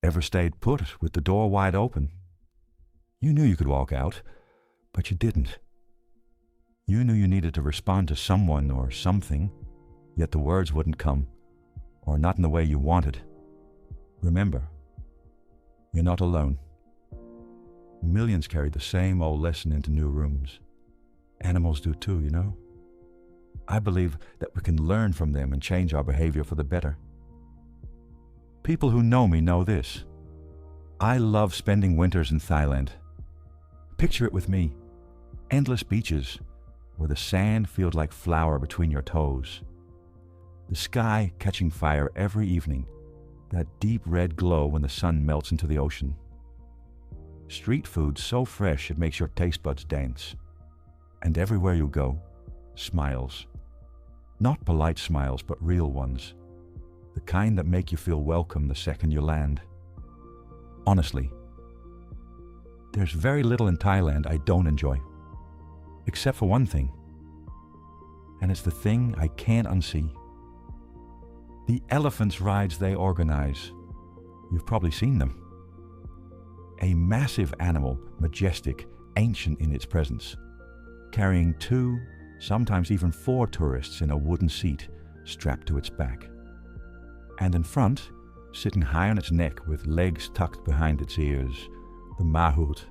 Ever stayed put with the door wide open? You knew you could walk out, but you didn't. You knew you needed to respond to someone or something, yet the words wouldn't come, or not in the way you wanted. Remember, you're not alone. Millions carry the same old lesson into new rooms. Animals do too, you know? I believe that we can learn from them and change our behavior for the better. People who know me know this. I love spending winters in Thailand. Picture it with me. Endless beaches where the sand feels like flour between your toes. The sky catching fire every evening. That deep red glow when the sun melts into the ocean. Street food so fresh it makes your taste buds dance. And everywhere you go, smiles. Not polite smiles, but real ones. The kind that make you feel welcome the second you land. Honestly, there's very little in Thailand I don't enjoy. Except for one thing. And it's the thing I can't unsee. The elephants' rides they organize. You've probably seen them. A massive animal, majestic, ancient in its presence, carrying 2, sometimes even 4 tourists in a wooden seat strapped to its back. And in front, sitting high on its neck with legs tucked behind its ears, the mahout.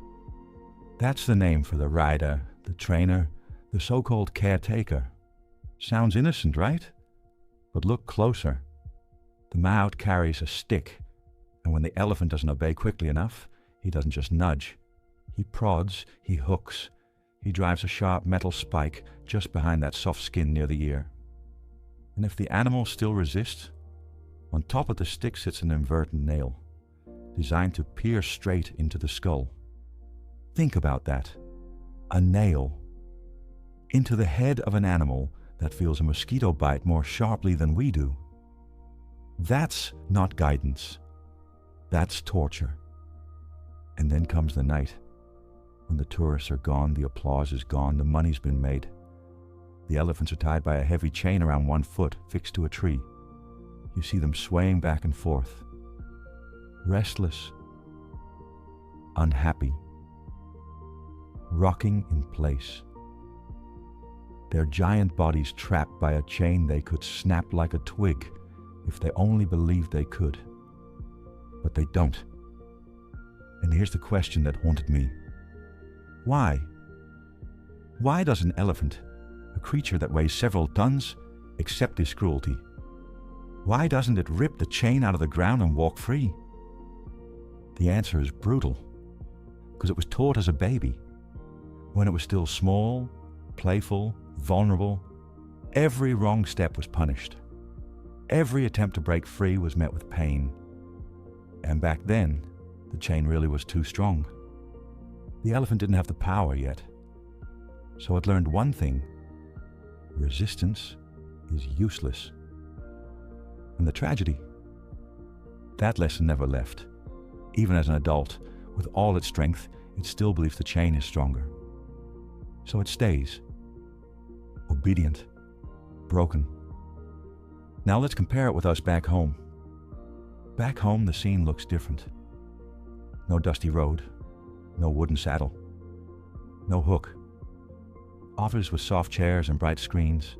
That's the name for the rider, the trainer, the so-called caretaker. Sounds innocent, right? But look closer. The mahout carries a stick, and when the elephant doesn't obey quickly enough, he doesn't just nudge. He prods, he hooks, he drives a sharp metal spike just behind that soft skin near the ear. And if the animal still resists, on top of the stick sits an inverted nail, designed to pierce straight into the skull. Think about that. A nail into the head of an animal that feels a mosquito bite more sharply than we do. That's not guidance. That's torture. And then comes the night. When the tourists are gone, the applause is gone, the money's been made. The elephants are tied by a heavy chain around one foot, fixed to a tree. You see them swaying back and forth. Restless. Unhappy. Rocking in place. Their giant bodies trapped by a chain they could snap like a twig if they only believed they could. But they don't. And here's the question that haunted me. Why? Why does an elephant, a creature that weighs several tons, accept this cruelty? Why doesn't it rip the chain out of the ground and walk free? The answer is brutal. Because it was taught as a baby. When it was still small, playful, vulnerable, every wrong step was punished. Every attempt to break free was met with pain. And back then, the chain really was too strong. The elephant didn't have the power yet. So it learned one thing. Resistance is useless. And the tragedy, that lesson never left. Even as an adult, with all its strength, it still believes the chain is stronger. So it stays. Obedient. Broken. Now let's compare it with us back home. Back home, the scene looks different. No dusty road. No wooden saddle. No hook. Offices with soft chairs and bright screens.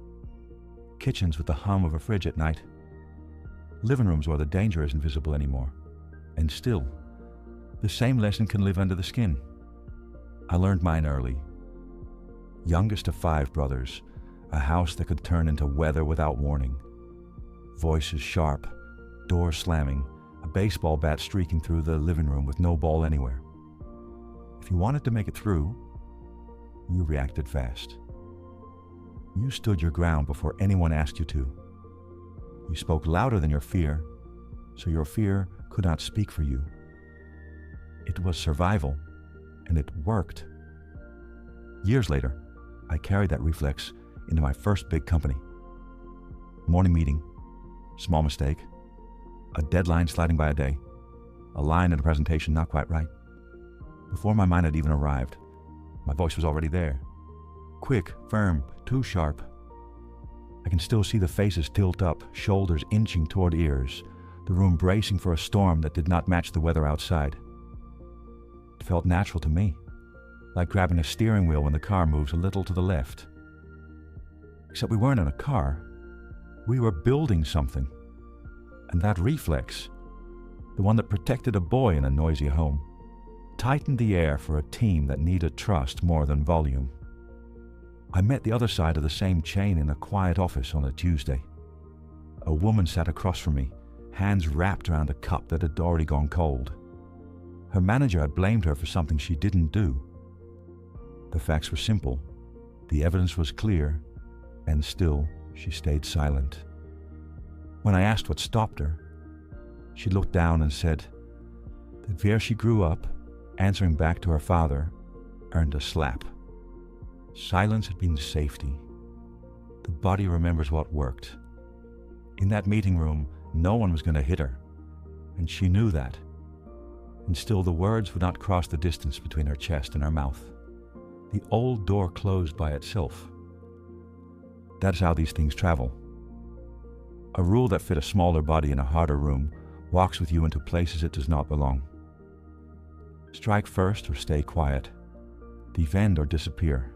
Kitchens with the hum of a fridge at night. Living rooms where the danger isn't visible anymore. And still, the same lesson can live under the skin. I learned mine early. Youngest of 5 brothers, a house that could turn into weather without warning. Voices sharp, doors slamming, a baseball bat streaking through the living room with no ball anywhere. If you wanted to make it through, you reacted fast. You stood your ground before anyone asked you to. You spoke louder than your fear, so your fear could not speak for you. It was survival, and it worked. Years later, I carried that reflex into my first big company. Morning meeting, small mistake, a deadline sliding by a day, a line in a presentation not quite right. Before my mind had even arrived, my voice was already there. Quick, firm, too sharp. I can still see the faces tilt up, shoulders inching toward ears, the room bracing for a storm that did not match the weather outside. It felt natural to me, like grabbing a steering wheel when the car moves a little to the left. Except we weren't in a car, we were building something. And that reflex, the one that protected a boy in a noisy home, tightened the air for a team that needed trust more than volume. I met the other side of the same chain in a quiet office on a Tuesday. A woman sat across from me, hands wrapped around a cup that had already gone cold. Her manager had blamed her for something she didn't do. The facts were simple, the evidence was clear, and still she stayed silent. When I asked what stopped her, she looked down and said that where she grew up, answering back to her father, earned a slap. Silence had been safety. The body remembers what worked. In that meeting room, no one was going to hit her, and she knew that. And still the words would not cross the distance between her chest and her mouth. The old door closed by itself. That's how these things travel. A rule that fit a smaller body in a harder room walks with you into places it does not belong. Strike first or stay quiet. Defend or disappear.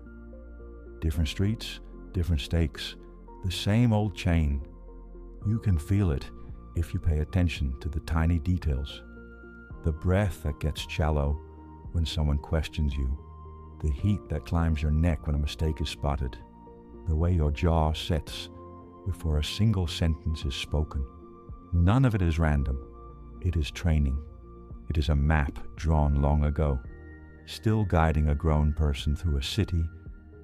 Different streets, different stakes, the same old chain. You can feel it if you pay attention to the tiny details. The breath that gets shallow when someone questions you. The heat that climbs your neck when a mistake is spotted. The way your jaw sets before a single sentence is spoken. None of it is random. It is training. It is a map drawn long ago, still guiding a grown person through a city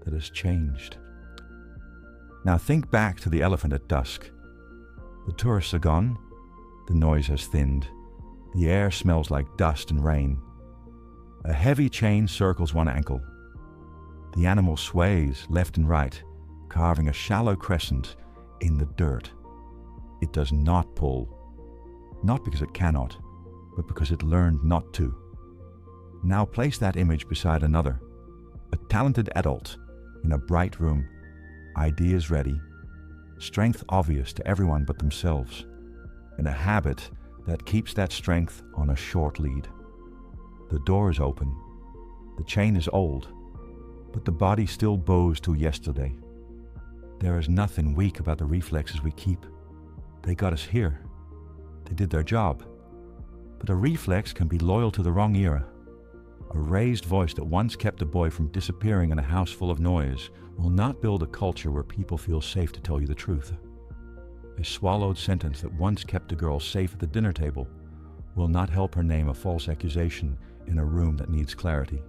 that has changed. Now think back to the elephant at dusk. The tourists are gone. The noise has thinned. The air smells like dust and rain. A heavy chain circles one ankle. The animal sways left and right, carving a shallow crescent in the dirt. It does not pull, not because it cannot, but because it learned not to. Now place that image beside another, a talented adult in a bright room, ideas ready, strength obvious to everyone but themselves, and a habit that keeps that strength on a short lead. The door is open, the chain is old, but the body still bows to yesterday. There is nothing weak about the reflexes we keep. They got us here. They did their job. But a reflex can be loyal to the wrong era. A raised voice that once kept a boy from disappearing in a house full of noise will not build a culture where people feel safe to tell you the truth. A swallowed sentence that once kept a girl safe at the dinner table will not help her name a false accusation in a room that needs clarity.